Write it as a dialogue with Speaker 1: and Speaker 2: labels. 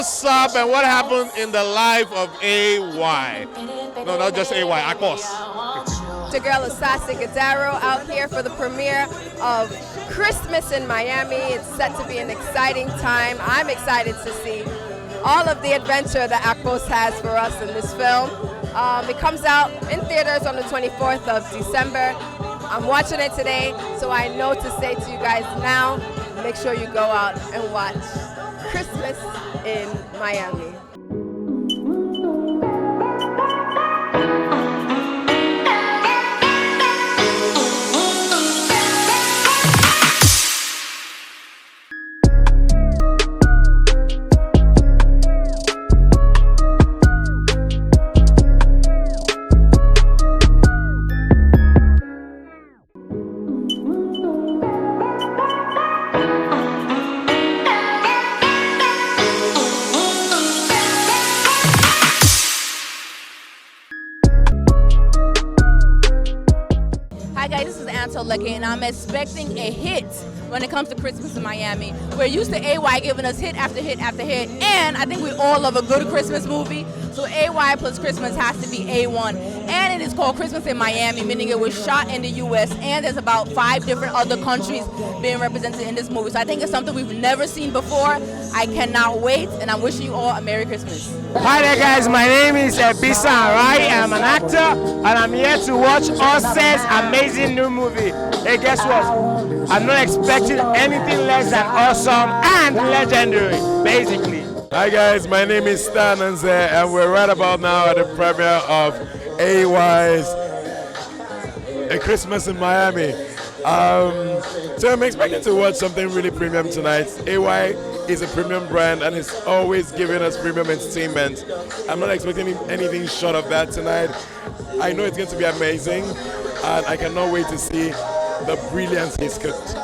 Speaker 1: What's up and what happened in the life of AY? No, not just AY, Akos.
Speaker 2: The girl Osita out here for the premiere of Christmas in Miami. It's set to be an exciting time. I'm excited to see all of the adventure that Akos has for us in this film. It comes out in theaters on the 24th of December. I'm watching it today, so I know to say to you guys now, make sure you go out and watch Christmas in Miami.
Speaker 3: Hi guys, this is Lucky, and I'm expecting a hit when it comes to Christmas in Miami. We're used to AY giving us hit after hit after hit, and I think we all love a good Christmas movie. So AY plus Christmas has to be A1. And it is called Christmas in Miami, meaning it was shot in the US, and there's about 5 different other countries being represented in this movie. So I think it's something we've never seen before. I cannot wait, and I'm wishing you all a Merry Christmas.
Speaker 4: Hi there guys, my name is Bisa Arai. I'm an actor and I'm here to watch Osita's amazing new movie. Hey, guess what? I'm not expecting anything less than awesome and legendary, basically.
Speaker 5: Hi guys, my name is Stan Anze, and we're right about now at the premiere of AY's A Christmas in Miami. So I'm expecting to watch something really premium tonight. AY is a premium brand and it's always giving us premium entertainment. I'm not expecting anything short of that tonight. I know it's going to be amazing and I cannot wait to see the brilliance he's cooked.